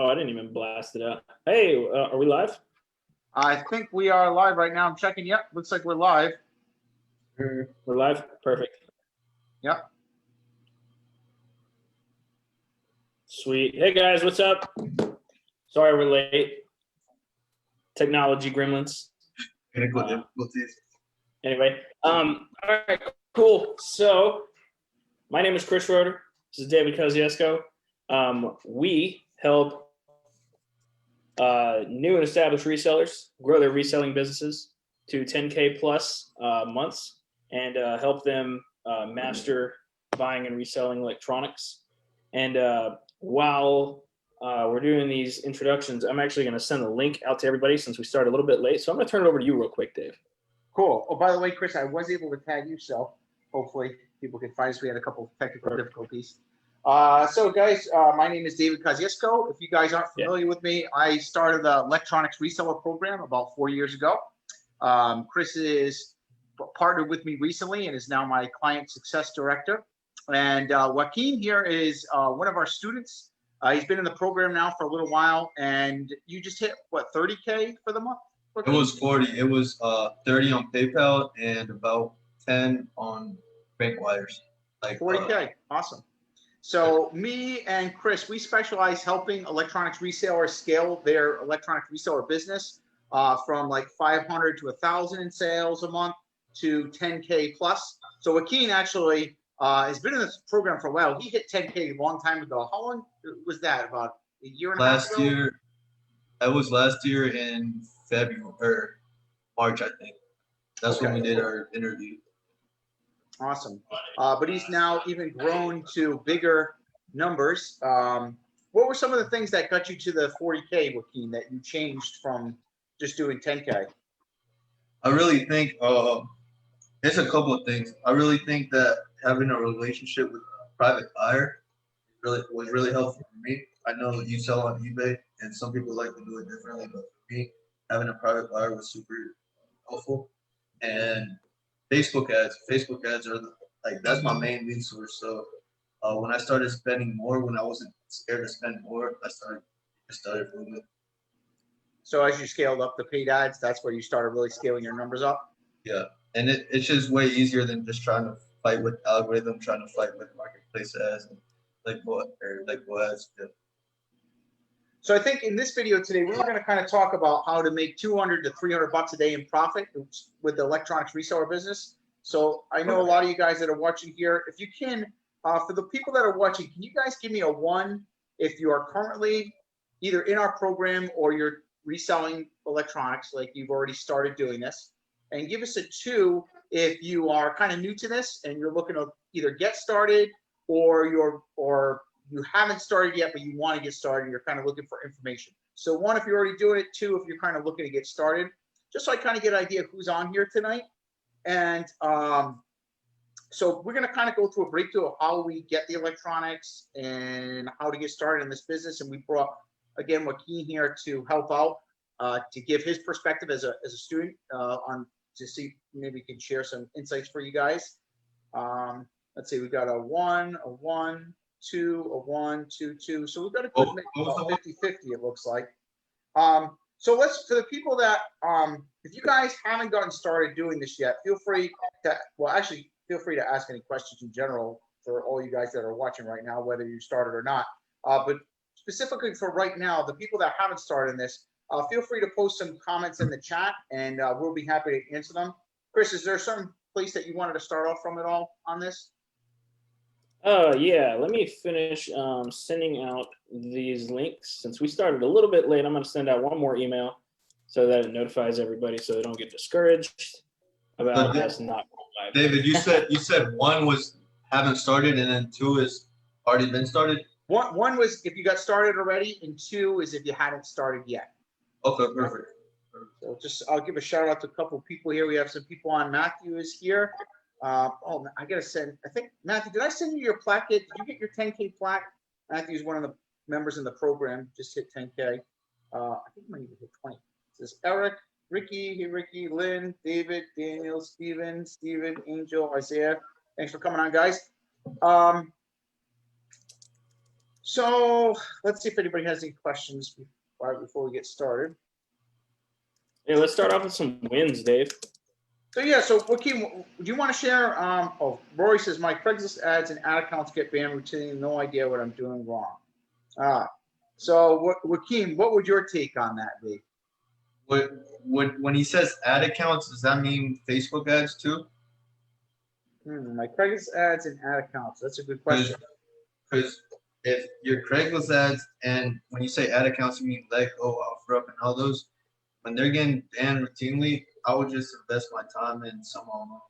Oh, I didn't even blast it out. Hey, are we live? I think we are live right now. I'm checking. Yep, looks like we're live. We're live. Perfect. Yep. Sweet. Hey guys, what's up? Sorry we're late. Technology gremlins. Anyway, all right, cool. So, my name is Chris Roeder. This is David Kosciuszko. We help new and established resellers grow their reselling businesses to 10K plus months and help them master buying and reselling electronics. And while we're doing these introductions, I'm actually going to send a link out to everybody since we started a little bit late. So I'm going to turn it over to you real quick, Dave. Cool. Oh, by the way, Chris, I was able to tag you, so hopefully people can find us. We had a couple of technical difficulties. So, guys, my name is David Kosciuszko. If you guys aren't familiar with me, I started the electronics reseller program about 4 years ago. Chris is partnered with me recently and is now my client success director. And Joaquin here is one of our students. He's been in the program now for a little while, and you just hit, what, 30K for the month? It was 40. It was 30 on PayPal and about 10 on bank wires. Like 40K. Awesome. So me and Chris, we specialize helping electronics resellers scale their electronic reseller business from like 500 to 1,000 in sales a month to 10K plus. So Joaquin actually has been in this program for a while. He hit 10K a long time ago. How long was that? About a year and a half ago? Last year. That was last year in February or March, I think. That's when we did our interview. Awesome. But he's now even grown to bigger numbers. What were some of the things that got you to the 40K, Joaquin, that you changed from just doing 10K? I really think it's a couple of things. I really think that having a relationship with a private buyer was really helpful for me. I know you sell on eBay, and some people like to do it differently, but for me, having a private buyer was super helpful. And Facebook ads are that's my main lead source. So when I started spending more, when I wasn't scared to spend more, I started doing it. So as you scaled up the paid ads, that's where you started really scaling your numbers up? Yeah, and it's just way easier than just trying to fight with algorithm, trying to fight with marketplace ads, and like what ads. Yeah. So I think in this video today, we're going to kind of talk about how to make 200 to 300 bucks a day in profit with the electronics reseller business. So I know a lot of you guys that are watching here, if you can, for the people that are watching, can you guys give me a 1 if you are currently either in our program or you're reselling electronics, like you've already started doing this, and give us a 2 if you are kind of new to this and you're looking to either get started or you haven't started yet, but you want to get started. You're kind of looking for information. So 1, if you're already doing it. 2, if you're kind of looking to get started, just so I kind of get an idea of who's on here tonight. And so we're going to kind of go through a breakthrough of how we get the electronics and how to get started in this business. And we brought, again, Joaquin here to help out, to give his perspective as a student to see maybe he can share some insights for you guys. Let's see, we got a 1, a 1, 2, a 1, 2, 2. So we've got a good mix, about 50-50, it looks like. So for the people that, if you guys haven't gotten started doing this yet, feel free to ask any questions in general for all you guys that are watching right now, whether you started or not. But specifically for right now, the people that haven't started in this, feel free to post some comments in the chat, and we'll be happy to answer them. Chris, is there some place that you wanted to start off from at all on this? Yeah, let me finish sending out these links. Since we started a little bit late, I'm going to send out one more email so that it notifies everybody so they don't get discouraged about us not going live. David, you said 1 was haven't started, and then 2 is already been started? One was if you got started already, and 2 is if you hadn't started yet. Okay, perfect. So I'll give a shout out to a couple of people here. We have some people on. Matthew is here. I gotta send. I think Matthew, did I send you your plaque? Did you get your 10K plaque? Matthew's one of the members in the program. Just hit 10K. I think he might even hit 20. This is Eric, Ricky, Lynn, David, Daniel, Steven, Angel, Isaiah. Thanks for coming on, guys. So let's see if anybody has any questions before we get started. Yeah, let's start off with some wins, Dave. So yeah, so Joaquin, do you want to share? Rory says my Craigslist ads and ad accounts get banned routinely. No idea what I'm doing wrong. So Joaquin, what would your take on that be? When he says ad accounts, does that mean Facebook ads too? My Craigslist ads and ad accounts. That's a good question. Because if your Craigslist ads and when you say ad accounts, you mean Lego, OfferUp, and all those. When they're getting banned routinely, I would just invest my time in some of them.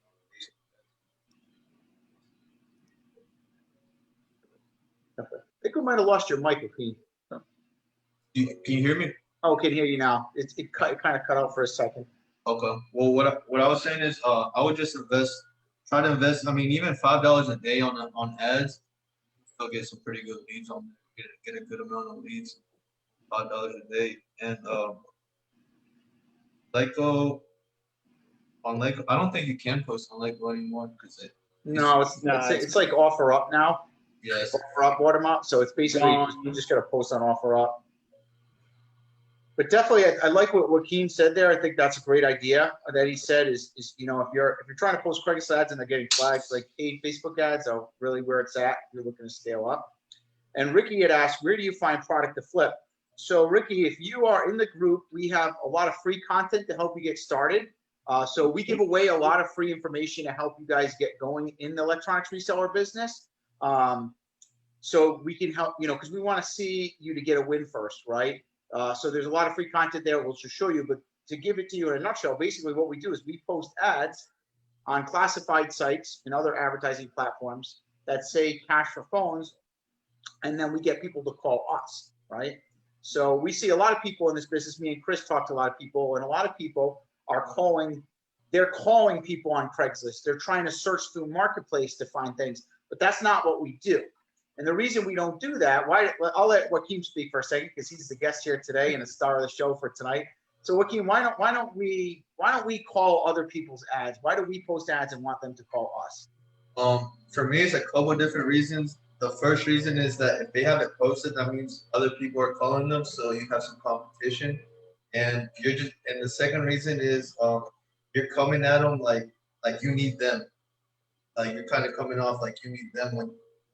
I think we might have lost your mic, Joaquin. Can you hear me? Oh, I can hear you now. It kind of cut out for a second. Okay. Well, what I was saying is, I would just try to invest. I mean, even $5 a day on ads, still get some pretty good leads on there. Get a good amount of leads, $5 a day, and Lego on Lego. I don't think you can post on Lego anymore because No, it's like OfferUp now. Yes. OfferUp bought them out, so it's basically you just got to post on OfferUp. But definitely, I like what Joaquin said there. I think that's a great idea that he said is if you're trying to post Craigslist ads and they're getting flags, like paid Facebook ads are really where it's at. If you're looking to scale up. And Ricky had asked, where do you find product to flip? So Ricky, if you are in the group, we have a lot of free content to help you get started. So we give away a lot of free information to help you guys get going in the electronics reseller business. So we can help, because we want to see you to get a win first, right? So there's a lot of free content there. We'll just show you, but to give it to you in a nutshell, basically what we do is we post ads on classified sites and other advertising platforms that say cash for phones, and then we get people to call us, right? So we see a lot of people in this business. Me and Chris talk to a lot of people, and a lot of people are calling. They're calling people on Craigslist. They're trying to search through Marketplace to find things, but that's not what we do. And the reason we don't do that, I'll let Joaquin speak for a second because he's the guest here today and the star of the show for tonight. So Joaquin, why don't we call other people's ads? Why do we post ads and want them to call us? For me, it's a couple of different reasons. The first reason is that if they have it posted, that means other people are calling them, so you have some competition. And the second reason is you're coming at them like you need them. Like you're kind of coming off like you need them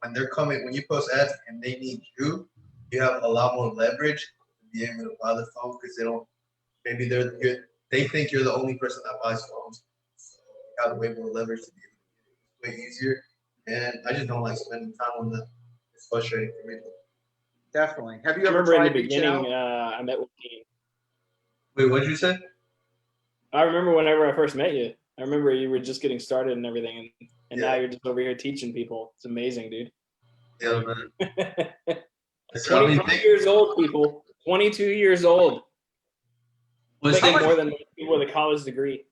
when you post ads and they need you, you have a lot more leverage to be able to buy the phone because they think you're the only person that buys phones. So you have way more leverage to be able to get it. It's way easier. And I just don't like spending time on them. It's frustrating for me. Definitely. Have you ever remember tried in the beginning, out? I met Joaquin. Wait, what did you say? I remember whenever I first met you. I remember you were just getting started and everything, and now you're just over here teaching people. It's amazing, dude. Yeah, man. 22 years old, people. 22 years old. Making more than people with a college degree.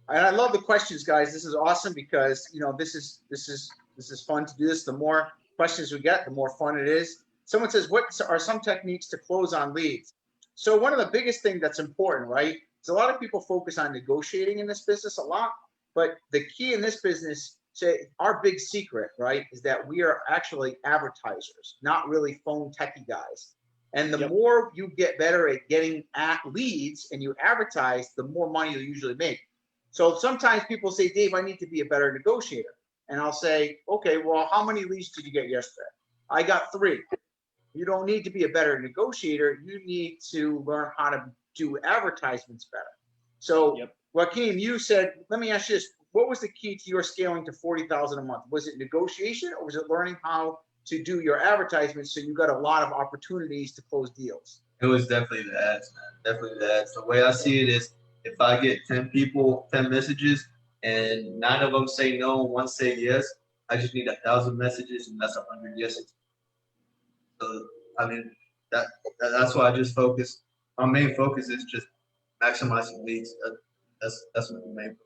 And I love the questions, guys. This is awesome because this is fun to do this. The more questions we get, the more fun it is. Someone says, what are some techniques to close on leads? So one of the biggest things that's important, right? is a lot of people focus on negotiating in this business a lot, but the key in this business, our big secret, right, is that we are actually advertisers, not really phone techie guys. And the more you get better at getting at leads and you advertise, the more money you usually make. So sometimes people say, Dave, I need to be a better negotiator. And I'll say, okay, well, how many leads did you get yesterday? I got 3. You don't need to be a better negotiator. You need to learn how to do advertisements better. So Joaquin, you said, let me ask you this. What was the key to your scaling to $40,000 a month? Was it negotiation or was it learning how to do your advertisements so you got a lot of opportunities to close deals? It was definitely the ads, man. Definitely the ads. The way I see it is if I get 10 messages and 9 of them say no, 1 say yes, I just need 1,000 messages and that's 100 yeses. So, I mean, that's why I just focus. My main focus is just maximizing leads. That's my main focus.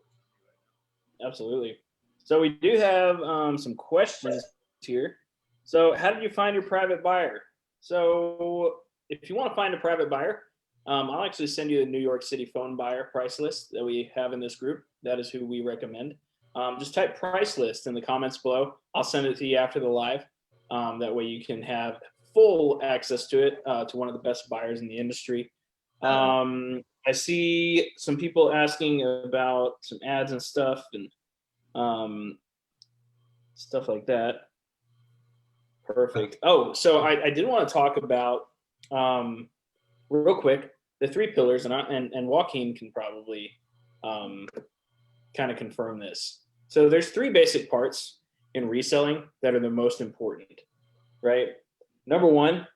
Absolutely. So we do have some questions here. So how did you find your private buyer? So if you want to find a private buyer, I'll actually send you the New York City phone buyer price list that we have in this group. That is who we recommend. Just type price list in the comments below. I'll send it to you after the live. That way you can have full access to it, to one of the best buyers in the industry. I see some people asking about some ads and stuff and stuff like that. Perfect. Oh, so I did want to talk about real quick the three pillars, and Joaquin can probably kind of confirm this. So there's three basic parts in reselling that are the most important, right? Number one,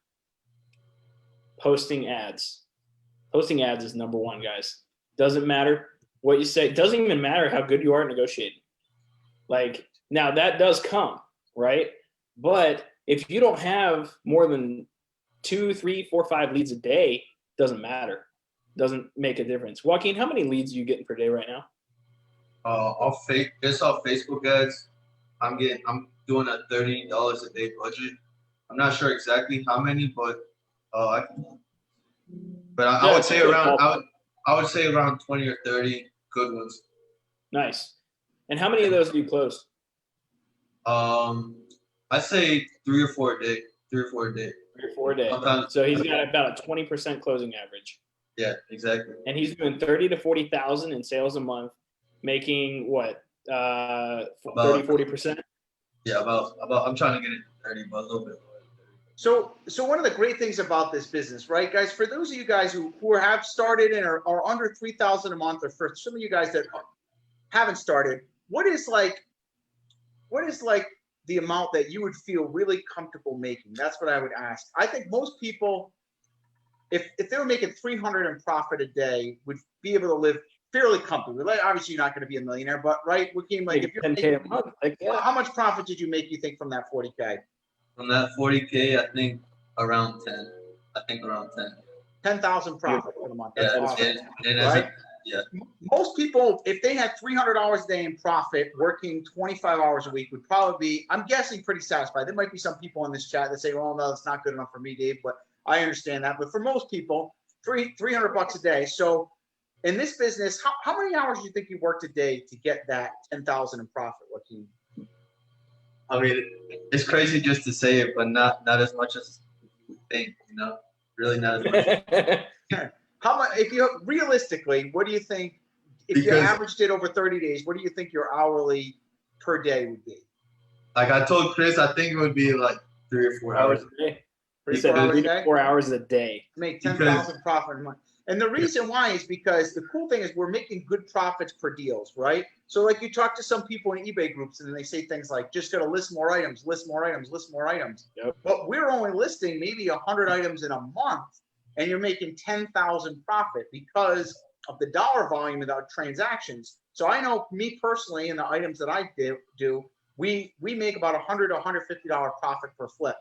posting ads. Posting ads is number one, guys. Doesn't matter what you say. It doesn't even matter how good you are at negotiating. Like, now that does come, right? But if you don't have more than 2, 3, 4, 5 leads a day, doesn't matter. Doesn't make a difference. Joaquin, how many leads are you getting per day right now? Just off Facebook ads, I'm doing a $30 a day budget. I'm not sure exactly how many, but I would say around I would say around 20 or 30 good ones. Nice. And how many of those do you close? I say 3 or 4 a day. 3 or 4 a day. 3 or 4 a day. Sometimes, so he's got about a 20% closing average. Yeah, exactly. And he's doing 30 to 40,000 in sales a month, making what? 30, 40%? Yeah, about I'm trying to get it to 30, but a little bit more. So one of the great things about this business, right, guys, for those of you guys who have started and are under 3,000 a month, or for some of you guys that haven't started, what is like the amount that you would feel really comfortable making? That's what I would ask. I think most people, if they were making 300 in profit a day, would be able to live fairly comfortably. Like, obviously, you're not going to be a millionaire, but right, Joaquin, like if you're 10K a month, like, yeah. How much profit did you make, you think, from that 40K? From that 40K, I think around 10. I think around 10. 10,000 profit for the month. That's awesome. Right? Most people, if they had $300 a day in profit, working 25 hours a week, would probably be, I'm guessing, pretty satisfied. There might be some people in this chat that say, "Well, no, that's not good enough for me, Dave." But I understand that. But for most people, $300 a day. So in this business, how many hours do you think you worked a day to get that 10,000 in profit, Joaquin? I mean, it's crazy just to say it, but not as much as you think, really not as much. How much, if you realistically, what do you think, if you averaged it over 30 days, what do you think your hourly per day would be? Like I told Chris, I think it would be like 3 or 4 hours a day. 4 hours a day. Make 10,000 profit a month. And the reason why is because the cool thing is we're making good profits per deals, right? So like you talk to some people in eBay groups and then they say things like, just got to list more items, list more items, list more items. Yep. But we're only listing maybe 100 items in a month, and you're making 10,000 profit because of the dollar volume of the transactions. So I know, me personally, in the items that I do, we make about $100 to $150 profit per flip.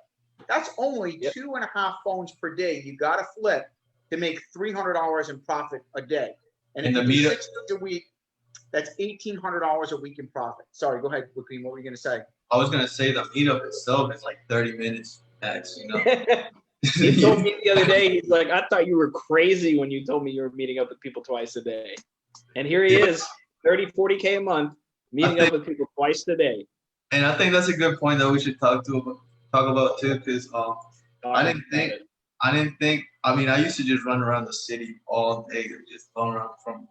That's only 2.5 phones per day you got to flip to make $300 in profit a day. And if you do 6 days a week, that's $1,800 a week in profit. Sorry, go ahead, Joaquin. What were you going to say? I was going to say the meetup itself is like 30 minutes max, He told me the other day, he's like, "I thought you were crazy when you told me you were meeting up with people twice a day." And here he is, 30, 40K a month, meeting up with people twice a day. And I think that's a good point that we should talk about too, because I didn't think, I mean, I used to just run around the city all day, just going around from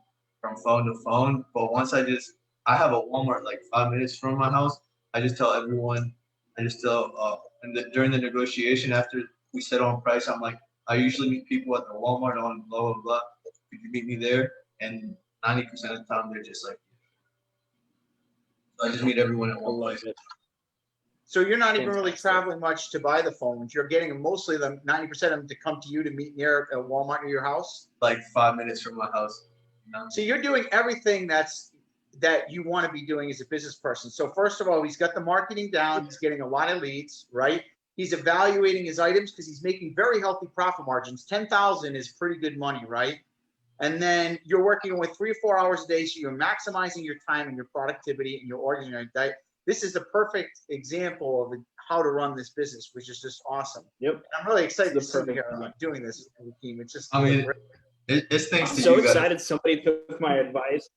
phone to phone. But once I have a Walmart like 5 minutes from my house, I just tell everyone, during the negotiation after we settle on price, I'm like, I usually meet people at the Walmart on blah, blah, blah. Could you meet me there? And 90% of the time, they're just like, so I just meet everyone at one place. So you're not even really traveling much to buy the phones. You're getting mostly 90% of them to come to you to meet near a Walmart near your house? Like 5 minutes from my house. So you're doing everything that you want to be doing as a business person. So first of all, he's got the marketing down. He's getting a lot of leads, right? He's evaluating his items because he's making very healthy profit margins. 10,000 is pretty good money, right? And then you're working with 3 or 4 hours a day, so you're maximizing your time and your productivity and your organizing diet. This is the perfect example of how to run this business, which is just awesome. Yep. And I'm really excited to see you doing this team. It's just, I mean, it's thanks I'm to so you guys. excited somebody took my advice.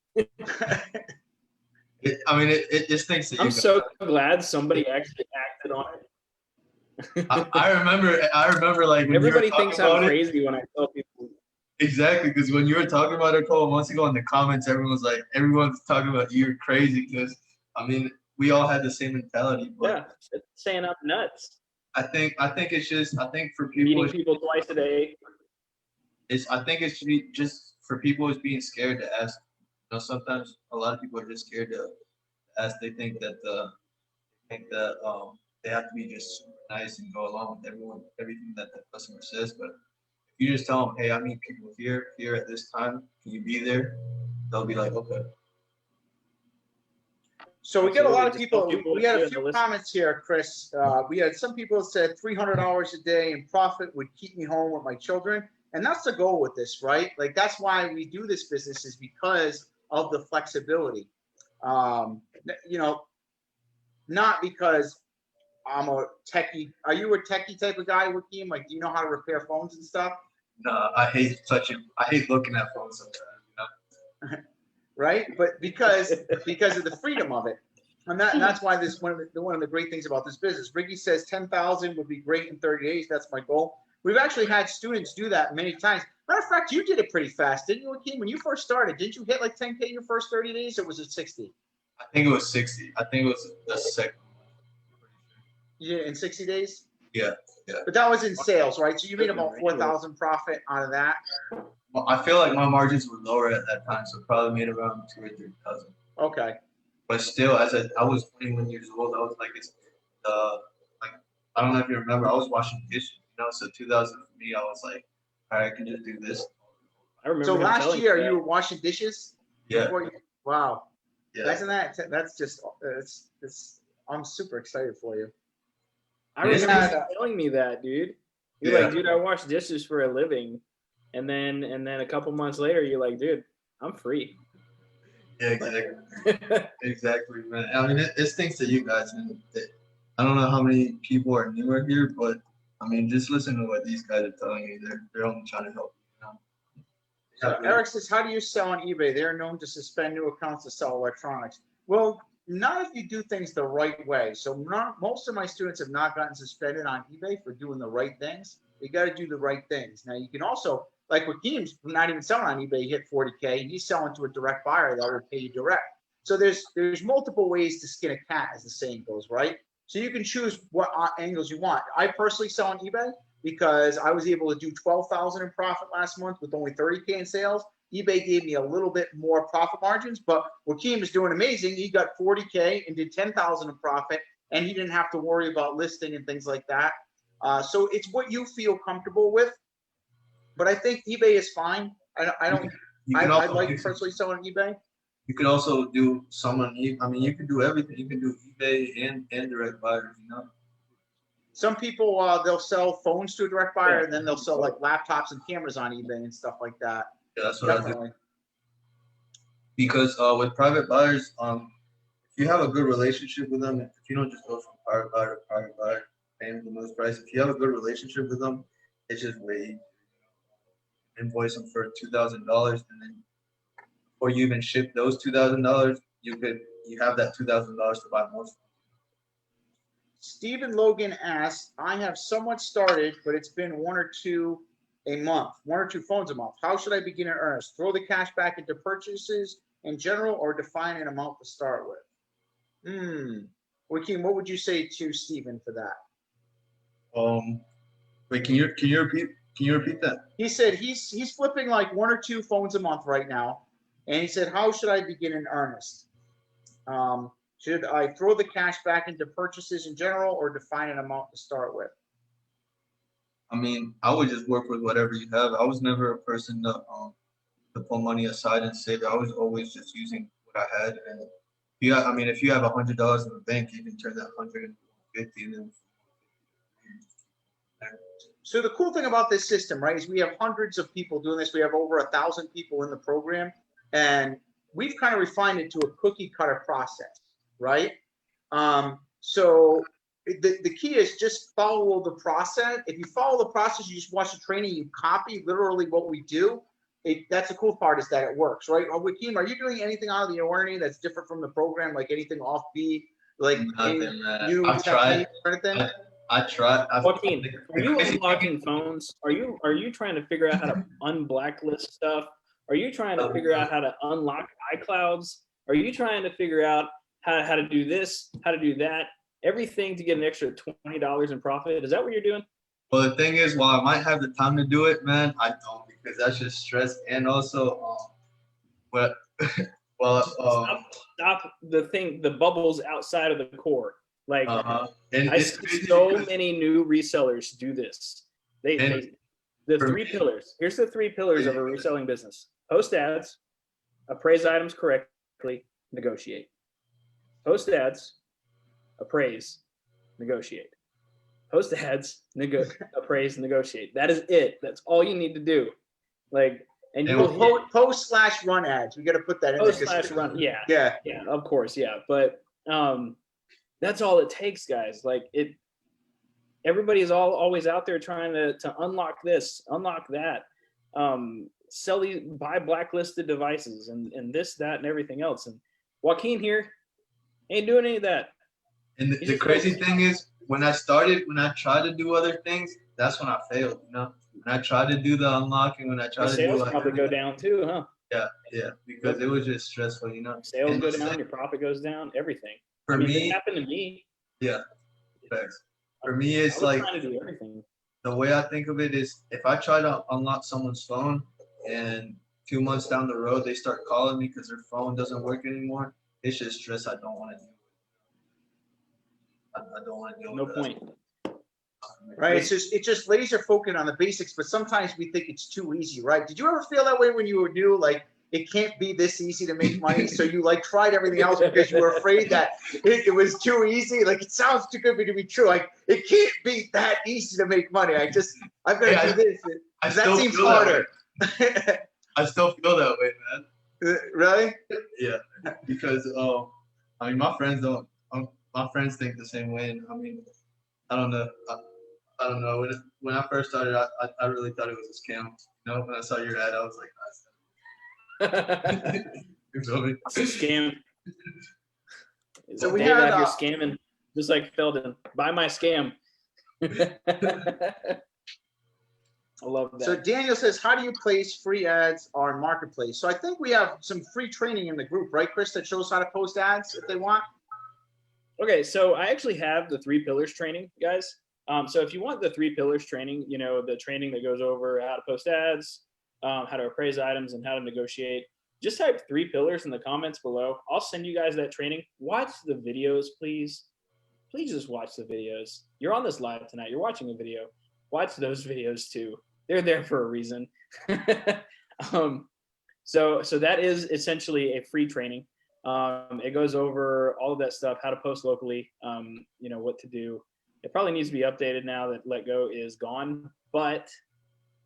It's thanks to you I'm guys. so glad somebody actually acted on it. I remember like when Everybody you were talking thinks I'm about it. crazy when I tell people. Exactly, because when you were talking about it a couple months ago in the comments, everyone's talking about you're crazy. Because I mean, we all had the same mentality, but Yeah, it's saying I'm nuts. I think it's just I think for people Meeting people twice a day. I think it's just for people it's being scared to ask. You know, sometimes a lot of people are just scared to ask. They think that they have to be just super nice and go along with everything that the customer says. But if you just tell them, hey, I meet people here at this time, can you be there? They'll be like, okay. So we got a lot of Just tell people. people We what to had do a and they'll few listen. comments here, Chris. We had some people that said $300 a day in profit would keep me home with my children, and that's the goal with this, right? Like that's why we do this business is because of the flexibility. You know, not because I'm a techie. Are you a techie type of guy, Joaquin? Like, do you know how to repair phones and stuff? No, I hate touching. I hate looking at phones sometimes. You know? Right? But because of the freedom of it, and that's why this one of the great things about this business. Ricky says 10,000 would be great in 30 days. That's my goal. We've actually had students do that many times. Matter of fact, you did it pretty fast, didn't you, Joaquin? When you first started, didn't you hit like 10K in your first 30 days, or was it 60? I think it was 60. I think it was the second one. You did it in 60 days? Yeah, yeah. But that was in sales, right? So you made about 4,000 profit out of that. Well, I feel like my margins were lower at that time, so probably made around 2 or 3,000. Okay. But still, I was 21 years old, I was like, like I don't know if you remember, I was washing dishes, you know. So 2000 for me, I was like, all right, I can just do this. I remember So him last telling year me you were washing dishes. Yeah. Wow. Yeah. That's just it's I'm super excited for you. I remember you telling me that, dude. You're like, dude, I wash dishes for a living, and then a couple months later, you're like, dude, I'm free. Yeah, exactly. Exactly, man. I mean, it's thanks to you guys, man. I don't know how many people are newer here, but I mean, just listen to what these guys are telling you. They're only trying to help you, you know? So Eric says, how do you sell on eBay? They're known to suspend new accounts to sell electronics. Well, not if you do things the right way. So most of my students have not gotten suspended on eBay for doing the right things. You got to do the right things. Now you can also, like Joaquin's not even selling on eBay, he hit 40K. He's selling to a direct buyer that will pay you direct. So there's multiple ways to skin a cat, as the saying goes, right? So you can choose what angles you want. I personally sell on eBay because I was able to do 12,000 in profit last month with only 30K in sales. eBay gave me a little bit more profit margins, but Joaquin is doing amazing. He got 40K and did 10,000 in profit, and he didn't have to worry about listing and things like that. So it's what you feel comfortable with. But I think eBay is fine. I like personally selling eBay. You could also do I mean, you can do everything. You can do eBay and direct buyers, you know? Some people, they'll sell phones to a direct buyer, and then they'll sell like laptops and cameras on eBay and stuff like that. Yeah, that's what I do. Because with private buyers, if you have a good relationship with them, if you don't just go from private buyer to private buyer, paying the most price, if you have a good relationship with them, it's just way easier. Invoice them for $2,000, and then before you even ship those $2,000, you have that $2,000 to buy more. Stephen Logan asks, I have somewhat started, but it's been one or two phones a month. How should I begin in earnest? Throw the cash back into purchases in general, or define an amount to start with? Joaquin, what would you say to Stephen for that? Wait, can you repeat that? He said he's flipping like one or two phones a month right now, and he said, how should I begin in earnest? Should I throw the cash back into purchases in general, or define an amount to start with? I mean, I would just work with whatever you have. I was never a person to put money aside and save. I was always just using what I had. And if you have $100 in the bank, you can turn that 100 into 50, and then. So the cool thing about this system, right, is we have hundreds of people doing this. We have over 1,000 people in the program, and we've kind of refined it to a cookie cutter process, right? So the key is just follow the process. If you follow the process, you just watch the training, you copy literally what we do. That's the cool part, is that it works, right? Joaquin, are you doing anything out of the ordinary that's different from the program, like anything offbeat, like any new technique or anything? I tried. Joaquin, are you unlocking phones? Are you trying to figure out how to unblacklist stuff? Are you trying to figure out how to unlock iClouds? Are you trying to figure out how to do this, how to do that, everything to get an extra $20 in profit? Is that what you're doing? Well, the thing is, while I might have the time to do it, man, I don't because that's just stress. And also, what, well, Stop the bubbles outside of the core. Like and I it's see crazy so because, many new resellers do this. The for three me, pillars. Here's the three pillars of a reselling business: post ads, appraise items correctly, negotiate. Post ads, appraise, negotiate. Post ads, appraise, negotiate. That is it. That's all you need to do. Like, and you and will Post/run ads. We got to put that in there. post/run. Yeah, Yeah. yeah, of course, yeah. But that's all it takes, guys. Like everybody's always out there trying to unlock this, unlock that, buy blacklisted devices and this, that, and everything else. And Joaquin here ain't doing any of that. And the crazy thing is, when I tried to do other things, that's when I failed. You know, when I tried to do the unlocking, when I tried to do sales like probably go down too, huh? yeah, because it was just stressful, you know. Sales go down, your profit goes down, everything. For me, it happened to me. Yeah, thanks. For me, it's I was like trying to do everything. the way I think of it is, if I try to unlock someone's phone and 2 months down the road they start calling me because their phone doesn't work anymore, it's just stress I don't want to do. I don't want to deal No with point. Right. It's just laser focused on the basics, but sometimes we think it's too easy, right? Did you ever feel that way when you were new? Like, it can't be this easy to make money, so you like tried everything else because you were afraid that it was too easy. Like, it sounds too good to be true. Like, it can't be that easy to make money. I've got to do this. That seems harder. I still feel that way, man. Really? Yeah, because I mean, my friends don't. My friends think the same way, and I mean, I don't know. I don't know. When I first started, I really thought it was a scam. You know, when I saw your ad, I was like, you feel me? It's a scam. So we Dave had out here scamming, just like Felden. Buy my scam. I love that. So Daniel says, how do you place free ads on Marketplace? So I think we have some free training in the group, right, Chris, that shows how to post ads if they want? Okay, so I actually have the 3 pillars training, guys. So if you want the 3 pillars training, you know, the training that goes over how to post ads, how to appraise items, and how to negotiate, just type 3 pillars in the comments below. I'll send you guys that training. Watch the videos, please. Please just watch the videos. You're on this live tonight. You're watching a video. Watch those videos too. They're there for a reason. So that is essentially a free training. It goes over all of that stuff, how to post locally, you know, what to do. It probably needs to be updated now that Let Go is gone, but,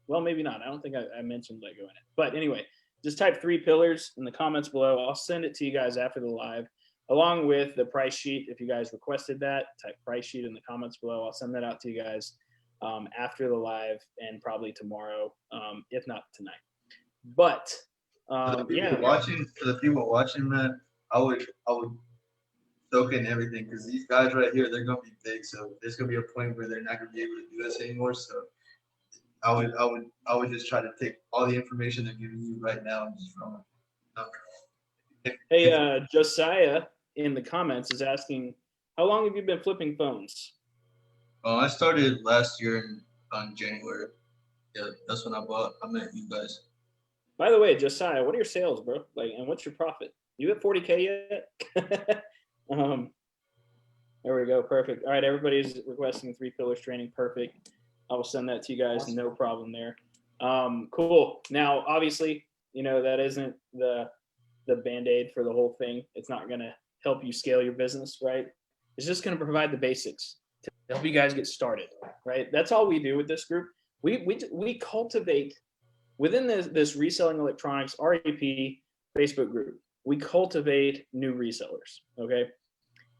well, maybe not. I don't think I mentioned Let Go in it. But anyway, just type 3 pillars in the comments below. I'll send it to you guys after the live, along with the price sheet. If you guys requested that, type price sheet in the comments below. I'll send that out to you guys after the live and probably tomorrow, if not tonight. But For the people watching, man, I would soak in everything, because these guys right here, they're gonna be big. So there's gonna be a point where they're not gonna be able to do this anymore. So I would just try to take all the information they're giving you right now and just run it. Hey, Josiah in the comments is asking, how long have you been flipping phones? I started last year on January. Yeah, that's when I met you guys. By the way, Josiah, what are your sales, bro? Like, and what's your profit? You at 40K yet? There we go. Perfect. All right, everybody's requesting 3 pillars training. Perfect. I will send that to you guys. No problem there. Cool. Now, obviously, you know, that isn't the Band-Aid for the whole thing. It's not going to help you scale your business, right? It's just going to provide the basics to help you guys get started, right? That's all we do with this group. We cultivate within this reselling electronics REP Facebook group. We cultivate new resellers. Okay,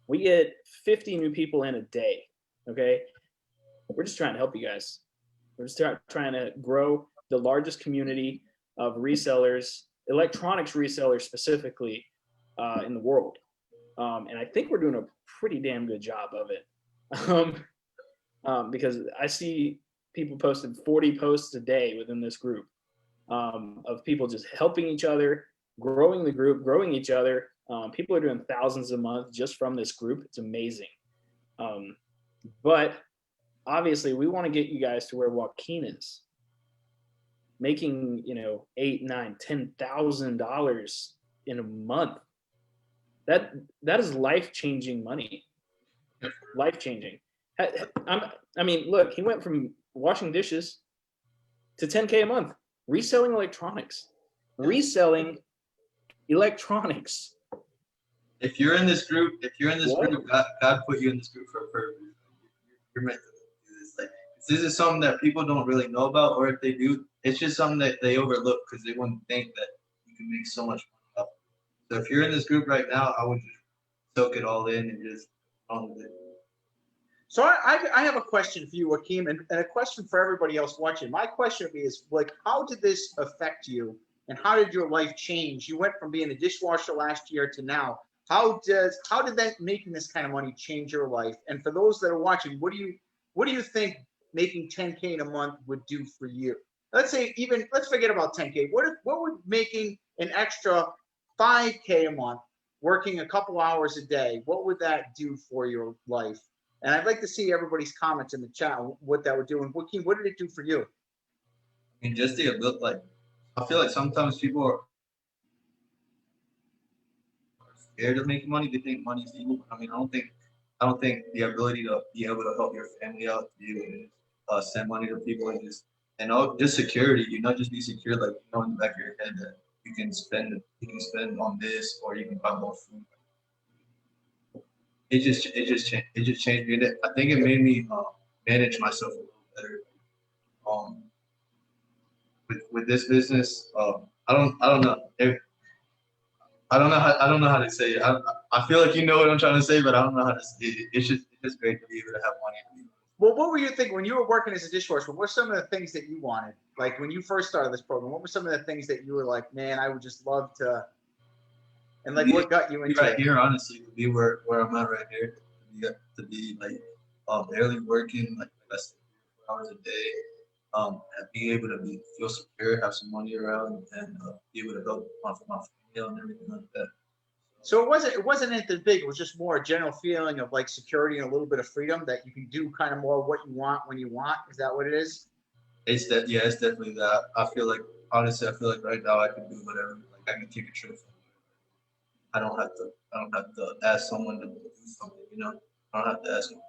we get 50 new people in a day. Okay, we're just trying to help you guys. We're just trying to grow the largest community of resellers, electronics resellers specifically, in the world. And I think we're doing a pretty damn good job of it. because I see people posted 40 posts a day within this group of people just helping each other, growing the group, growing each other. People are doing thousands a month just from this group. It's amazing. But obviously, we want to get you guys to where Joaquin is, making $8, $9, $10,000 in a month. That is life-changing money. Life-changing. I mean, look, he went from washing dishes to 10K a month, reselling electronics. Reselling electronics. If you're in this group, God put you in this group for a purpose. You're meant to do this. Like, this is something that people don't really know about, or if they do, it's just something that they overlook because they wouldn't think that you can make so much money. So if you're in this group right now, I would just soak it all in and just run with it. So I have a question for you, Joaquin, and a question for everybody else watching. My question is, like, how did this affect you, and how did your life change? You went from being a dishwasher last year to now. How did that making this kind of money change your life? And for those that are watching, what do you think making 10K in a month would do for you? Let's forget about 10K. What would making an extra 5K a month, working a couple hours a day, what would that do for your life? And I'd like to see everybody's comments in the chat, what that would do. And Joaquin, what did it do for you? I mean, just the ability, like, I feel like sometimes people are scared of making money. They think money is evil. I mean, I don't think the ability to be able to help your family out, to be able to send money to people just security. You not just be secure, like, in the back of your head that you can spend on this, or you can buy more food. It just changed me. I think it made me manage myself a little better. With this business, I don't know. I don't know how to say it. I feel like you know what I'm trying to say, but I don't know how to say it. It's just great to be able to have money. Well, what were you thinking when you were working as a dishwasher? What were some of the things that you wanted? Like when you first started this program, what were some of the things that you were like, man, I would just love to, and like what got you into right it? here, honestly, to be where I'm at right here, to be like barely working, like I said, 4 hours a day, and being able to feel secure, have some money around, and be able to help my family and everything like that. So it wasn't anything big. It was just more a general feeling of like security and a little bit of freedom that you can do kind of more what you want when you want. Is that what it is? It's definitely that. I feel like right now I can do whatever. Like I can take a trip. I don't have to ask someone to do something. I don't have to ask them.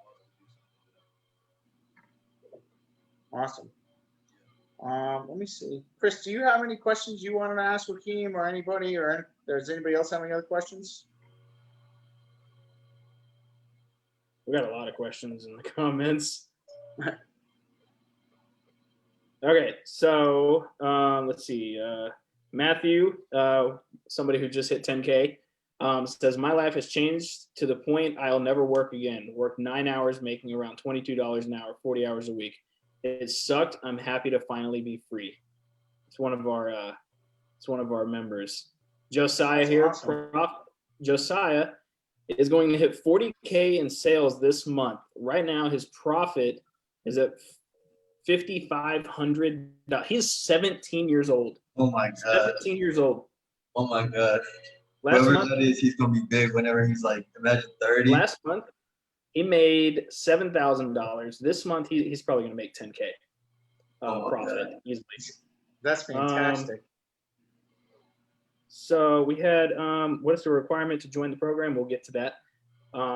Awesome. Let me see. Chris, do you have any questions you wanted to ask Joaquin or anybody, or does anybody else have any other questions? We got a lot of questions in the comments. Okay, so let's see. Matthew, somebody who just hit 10K, says, my life has changed to the point I'll never work again. Work 9 hours, making around $22 an hour, 40 hours a week. It sucked. I'm happy to finally be free. It's one of our members. Josiah That's here. awesome. Josiah is going to hit 40K in sales this month. Right now, his profit is at $5,500. He's 17 years old. Oh my god. 17 years old. Oh my god. Last month, that is, he's gonna be big whenever he's like, imagine 30. Last month, he made $7,000. This month, he's probably gonna make 10K profit easily. That's fantastic. So we had, what is the requirement to join the program? We'll get to that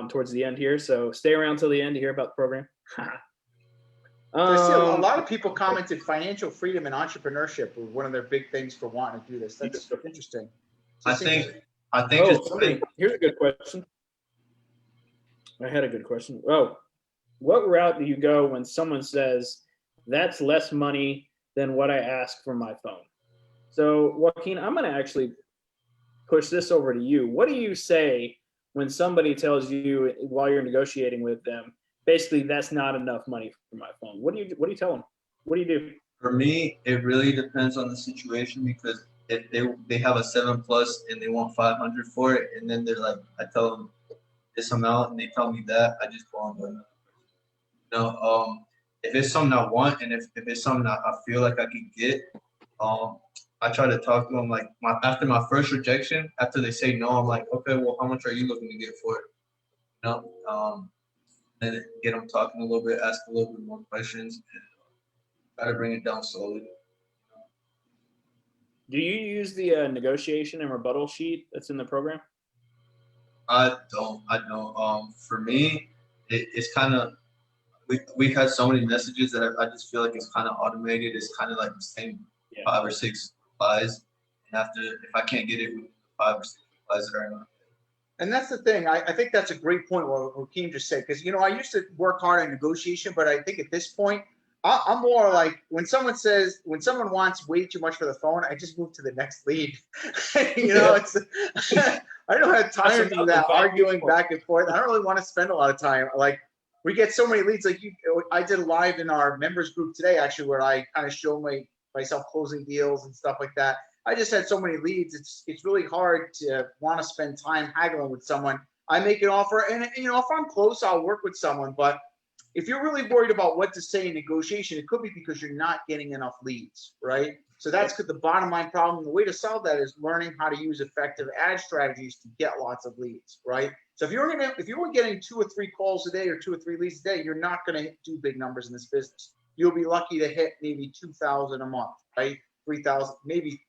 towards the end here. So stay around till the end to hear about the program. I see a lot of people commented financial freedom and entrepreneurship were one of their big things for wanting to do this. That's interesting. I think here's a good question. I had a good question. Oh, what route do you go when someone says that's less money than what I ask for my phone? So Joaquin, I'm going to actually push this over to you. What do you say when somebody tells you while you're negotiating with them, basically that's not enough money for my phone? What do you tell them? What do you do? For me, it really depends on the situation, because if they have a 7+ and they want 500 for it, and then they're like, I tell them this amount and they tell me that, I just go on to another person. If it's something I want and if it's something I feel like I can get, I try to talk to them like after my first rejection, after they say no, I'm like, okay, well, how much are you looking to get for it? You know, then get them talking a little bit, ask a little bit more questions, and try to bring it down slowly. Do you use the negotiation and rebuttal sheet that's in the program? I don't. For me, it's kind of we've had so many messages that I just feel like it's kind of automated. It's kind of like the same Yeah. 5 or 6 replies, and after if I can't get it with 5 or 6 replies that are in. And that's the thing. I think that's a great point what Joaquin just said, because, I used to work hard on negotiation, but I think at this point, I'm more like when someone wants way too much for the phone, I just move to the next lead. It's I don't have time to do that arguing back and forth. I don't really want to spend a lot of time. Like we get so many leads. Like I did a live in our members group today, actually, where I kind of show myself closing deals and stuff like that. I just had so many leads. It's really hard to want to spend time haggling with someone. I make an offer, and if I'm close, I'll work with someone. But if you're really worried about what to say in negotiation, it could be because you're not getting enough leads, right? So that's the bottom line problem. The way to solve that is learning how to use effective ad strategies to get lots of leads, right? So if you're only getting 2 or 3 calls a day or 2 or 3 leads a day, you're not going to do big numbers in this business. You'll be lucky to hit maybe 2,000 a month, right? 3,000, maybe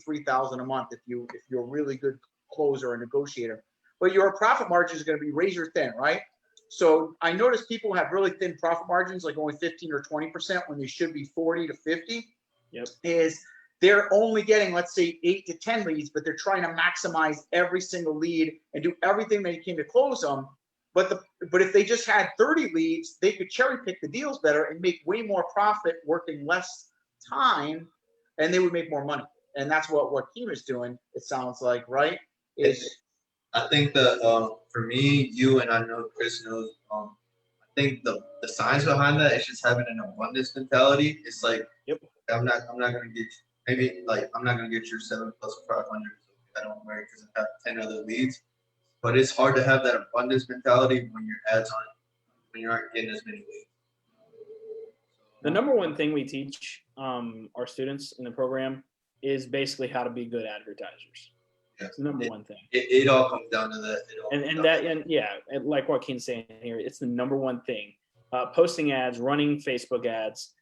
3,000 a month if you're a really good closer or negotiator. But your profit margin is going to be razor thin, right? So I notice people have really thin profit margins, like only 15 or 20% when they should be 40 to 50. Yep. Is they're only getting, let's say, 8 to 10 leads, but they're trying to maximize every single lead and do everything they can to close them. But if they just had 30 leads, they could cherry pick the deals better and make way more profit working less time, and they would make more money. And that's what Joaquin is doing, it sounds like, right? I think that for me, you and I know Chris knows. I think the science behind that is just having an abundance mentality. It's like, yep. I'm not gonna get maybe like I'm not gonna get your 7 plus 500. I don't worry because I have 10 other leads. But it's hard to have that abundance mentality when your ads aren't when you aren't getting as many leads. The number one thing we teach our students in the program is basically how to be good advertisers. Yeah. It's the number one thing. It all comes down to that. And like Joaquin's saying here, it's the number one thing. Posting ads, running Facebook ads.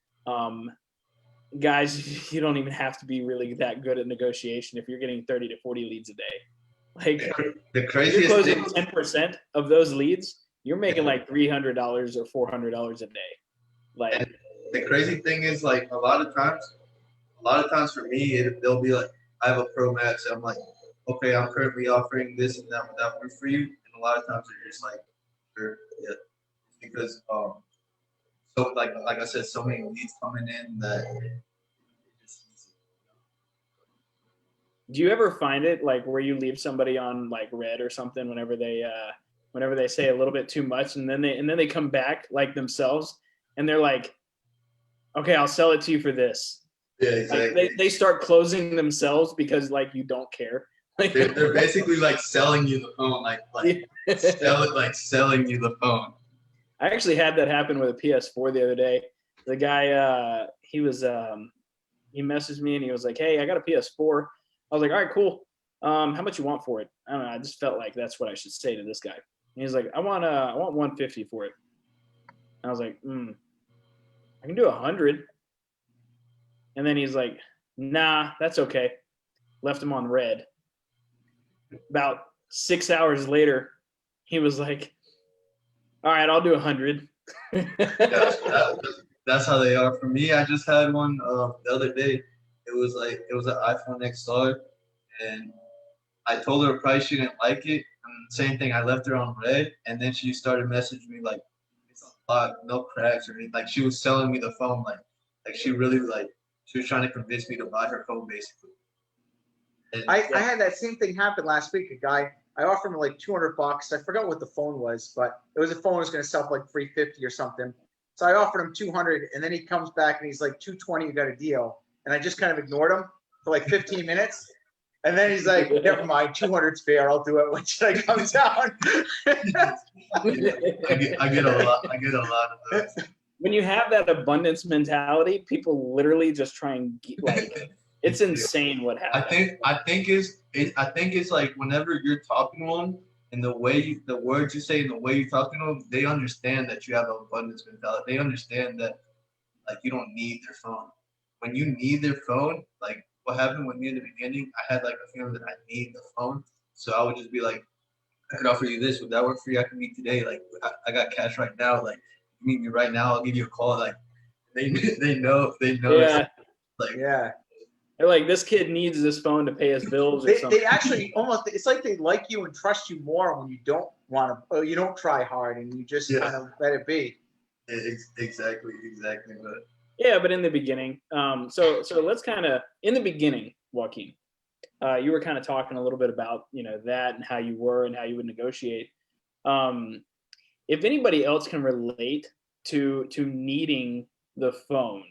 Guys, you don't even have to be really that good at negotiation if you're getting 30 to 40 leads a day. Like the craziest you're closing 10% of those leads, you're making like $300 or $400 a day. Like and the crazy thing is, like a lot of times for me, they'll be like, I have a pro max. I'm like, okay, I'm currently offering this and that. Would that work for you? And a lot of times they're just like, sure, yeah, because so like I said, so many leads coming in that. Do you ever find it like where you leave somebody on like red or something whenever they say a little bit too much, and then they come back like themselves and they're like, okay, I'll sell it to you for this. Yeah, exactly. Like they start closing themselves because like you don't care. They're basically like selling you the phone, like selling you the phone. I actually had that happen with a PS4 the other day. The guy, he messaged me and he was like, hey, I got a PS4. I was like, all right, cool. How much you want for it? I don't know. I just felt like that's what I should say to this guy. And he's like, I want 150 for it. And I was like, I can do 100. And then he's like, nah, that's okay. Left him on red. About 6 hours later, he was like, all right, I'll do 100. That's how they are. For me, I just had one the other day. It was an iPhone XR, and I told her a price she didn't like it. And same thing, I left her on red, and then she started messaging me like, it's a lot, no cracks or anything. Like she was selling me the phone, like she really she was trying to convince me to buy her phone basically. And, I had that same thing happen last week. A guy, I offered him like $200. I forgot what the phone was, but it was a phone that was going to sell for like $350 or something. So I offered him 200, and then he comes back and he's like, 220, you got a deal. And I just kind of ignored him for like 15 minutes. And then he's like, never mind, 200's fair. I'll do it when I come down. I get a lot. I get a lot of those. When you have that abundance mentality, people literally just try and it's insane what happens. I think it's like whenever you're talking to them and the words you say and the way you're talking to them, they understand that you have an abundance mentality. They understand that like you don't need their phone. When you need their phone, like what happened with me in the beginning, I had like a feeling that I need the phone. So I would just be like, I could offer you this. Would that work for you? I can meet today. Like I got cash right now. Like meet me right now. I'll give you a call. Like they know. Yeah. Like yeah. They're like, this kid needs this phone to pay his bills or something. They actually almost, it's like they like you and trust you more when you don't want to, you don't try hard and you just kind of let it be. Exactly. But Yeah, but in the beginning, so let's kind of, in the beginning, Joaquin, you were kind of talking a little bit about, that and how you were and how you would negotiate. If anybody else can relate to needing the phone,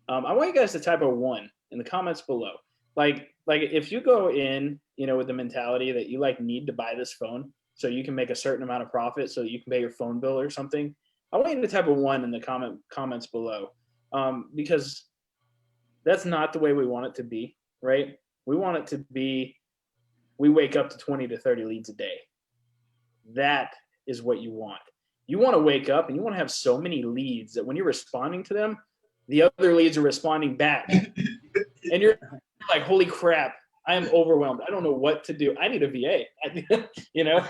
I want you guys to type a 1 in the comments below. Like if you go in, with the mentality that you need to buy this phone so you can make a certain amount of profit so that you can pay your phone bill or something, I want you to type a 1 in the comments below, because that's not the way we want it to be, right? We want it to be, we wake up to 20 to 30 leads a day. That is what you want. You want to wake up and you want to have so many leads that when you're responding to them, the other leads are responding back. And you're like, holy crap, I am overwhelmed. I don't know what to do. I need a VA, Yeah.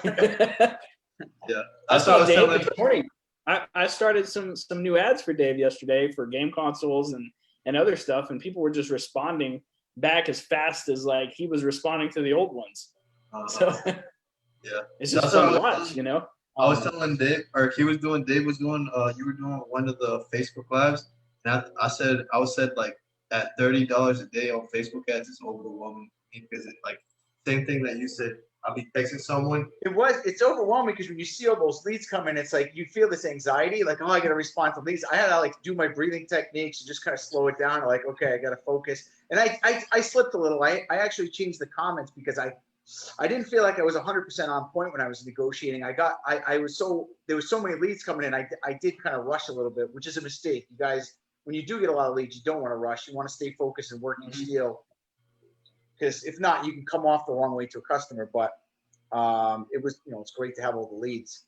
I saw Dave this morning. I started some new ads for Dave yesterday for game consoles and other stuff, and people were just responding back as fast as he was responding to the old ones. So yeah, it's just fun to watch, I was telling Dave, or Dave was doing, you were doing one of the Facebook lives, and I said like at $30 a day on Facebook ads is overwhelming because it's like same thing that you said. I'll be texting someone. It's overwhelming because when you see all those leads come in, it's like you feel this anxiety, like, oh, I got to respond to leads. I had to do my breathing techniques and just kind of slow it down. Like, okay, I got to focus. And I slipped a little. I actually changed the comments because I didn't feel like I was 100% on point when I was negotiating. There was so many leads coming in. I did kind of rush a little bit, which is a mistake. You guys, when you do get a lot of leads, you don't want to rush. You want to stay focused and work your steel. Because if not, you can come off the wrong way to a customer. But it was, it's great to have all the leads.